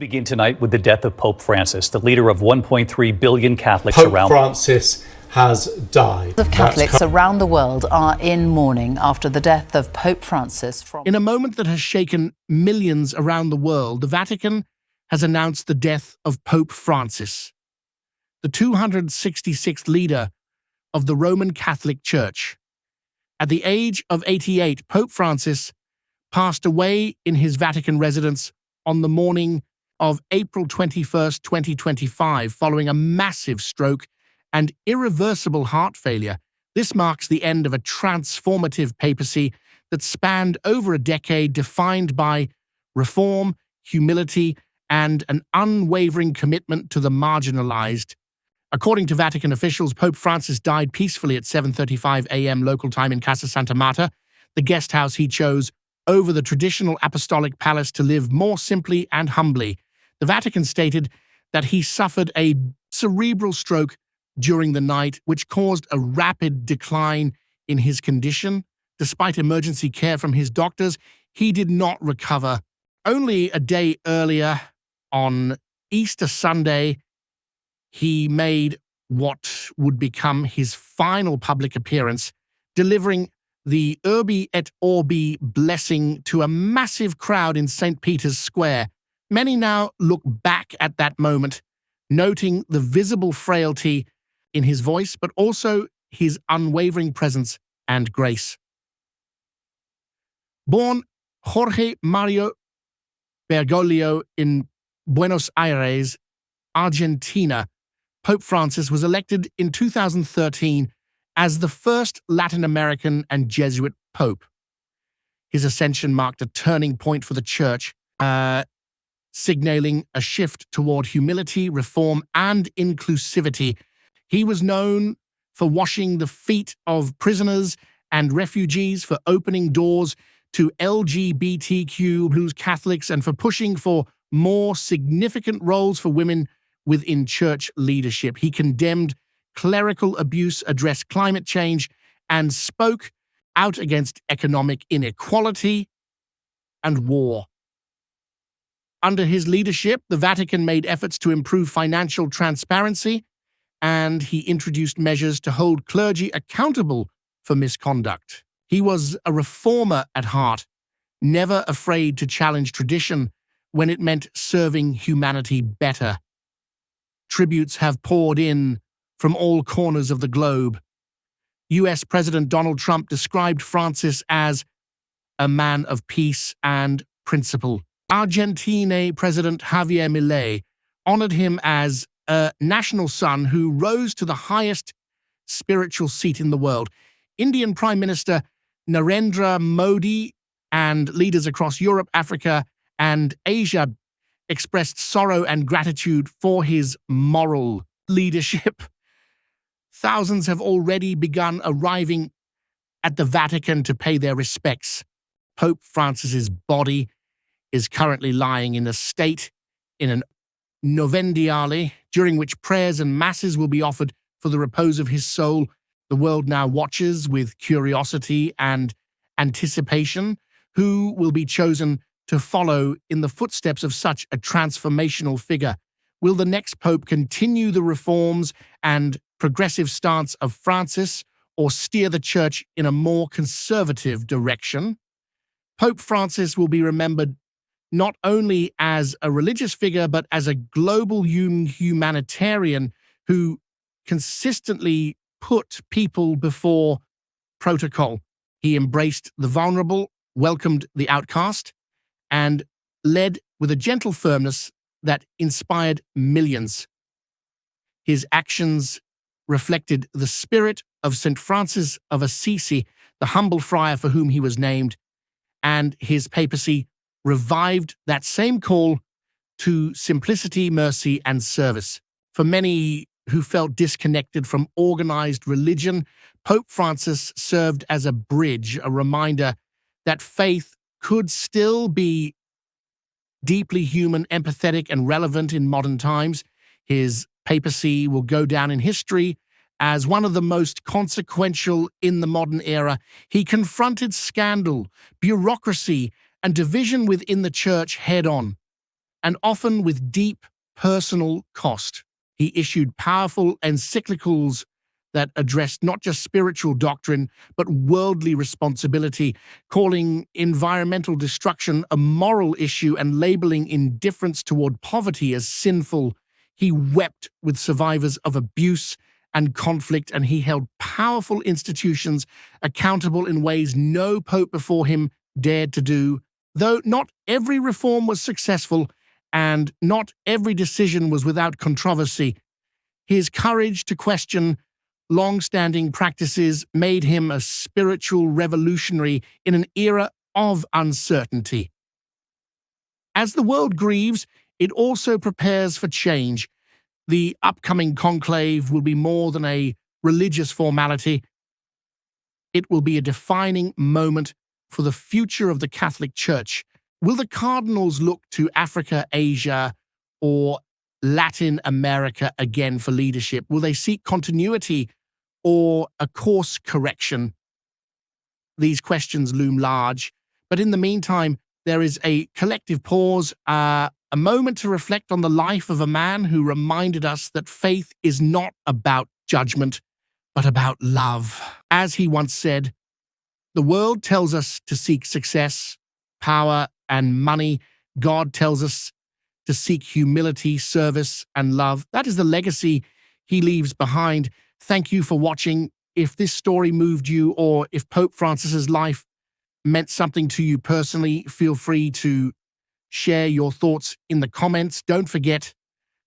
Begin tonight with the death of Pope Francis, the leader of 1.3 billion Catholics Pope around. Francis has died. Of Catholics around the world are in mourning after the death of Pope Francis. In a moment that has shaken millions around the world, the Vatican has announced the death of Pope Francis, the 266th leader of the Roman Catholic Church. At the age of 88, Pope Francis passed away in his Vatican residence on the morning of April 21st, 2025, following a massive stroke and irreversible heart failure. This marks the end of a transformative papacy that spanned over a decade, defined by reform, humility, and an unwavering commitment to the marginalized. According to Vatican officials, Pope Francis died peacefully at 7:35 a.m. local time in Casa Santa Marta, the guest house he chose over the traditional apostolic palace to live more simply and humbly. The Vatican stated that he suffered a cerebral stroke during the night, which caused a rapid decline in his condition. Despite emergency care from his doctors, he did not recover. Only a day earlier, on Easter Sunday, he made what would become his final public appearance, delivering the Urbi et Orbi blessing to a massive crowd in St. Peter's Square. Many now look back at that moment, noting the visible frailty in his voice, but also his unwavering presence and grace. Born Jorge Mario Bergoglio in Buenos Aires, Argentina, Pope Francis was elected in 2013 as the first Latin American and Jesuit pope. His ascension marked a turning point for the Church, signaling a shift toward humility, reform, and inclusivity. He was known for washing the feet of prisoners and refugees, for opening doors to LGBTQ+ Catholics, and for pushing for more significant roles for women within church leadership. He condemned clerical abuse, addressed climate change, and spoke out against economic inequality and war. Under his leadership, the Vatican made efforts to improve financial transparency, and he introduced measures to hold clergy accountable for misconduct. He was a reformer at heart, never afraid to challenge tradition when it meant serving humanity better. Tributes have poured in from all corners of the globe. US President Donald Trump described Francis as a man of peace and principle. Argentina President Javier Milei honored him as a national son who rose to the highest spiritual seat in the world. Indian Prime Minister Narendra Modi and leaders across Europe, Africa, and Asia expressed sorrow and gratitude for his moral leadership. Thousands have already begun arriving at the Vatican to pay their respects. Pope Francis's body is currently lying in a state in an novendiale, during which prayers and masses will be offered for the repose of his soul. The world now watches with curiosity and anticipation who will be chosen to follow in the footsteps of such a transformational figure. Will the next pope continue the reforms and progressive stance of Francis, or steer the Church in a more conservative direction? Pope Francis will be remembered not only as a religious figure, but as a global humanitarian who consistently put people before protocol. He embraced the vulnerable, welcomed the outcast, and led with a gentle firmness that inspired millions. His actions reflected the spirit of St. Francis of Assisi, the humble friar for whom he was named, and his papacy revived that same call to simplicity, mercy, and service. For many who felt disconnected from organized religion, Pope Francis served as a bridge, a reminder that faith could still be deeply human, empathetic, and relevant in modern times. His papacy will go down in history as one of the most consequential in the modern era. He confronted scandal, bureaucracy, and division within the Church head-on. and often with deep personal cost. He issued powerful encyclicals that addressed not just spiritual doctrine, but worldly responsibility, calling environmental destruction a moral issue and labeling indifference toward poverty as sinful. He wept with survivors of abuse and conflict, and he held powerful institutions accountable in ways no pope before him dared to do. Though not every reform was successful, and not every decision was without controversy, his courage to question long-standing practices made him a spiritual revolutionary in an era of uncertainty. As the world grieves, it also prepares for change. The upcoming conclave will be more than a religious formality. It will be a defining moment for the future of the Catholic Church. Will the cardinals look to Africa, Asia, or Latin America again for leadership? Will they seek continuity or a course correction? These questions loom large, but in the meantime, there is a collective pause, a moment to reflect on the life of a man who reminded us that faith is not about judgment, but about love. As he once said, "The world tells us to seek success, power, and money. God tells us to seek humility, service, and love." That is the legacy he leaves behind. Thank you for watching. If this story moved you, or if Pope Francis's life meant something to you personally, feel free to share your thoughts in the comments. Don't forget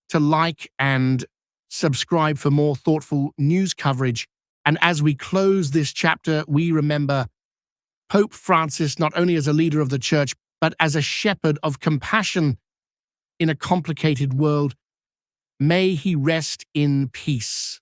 to like and subscribe for more thoughtful news coverage. And as we close this chapter, we remember Pope Francis not only as a leader of the Church, but as a shepherd of compassion in a complicated world. May he rest in peace.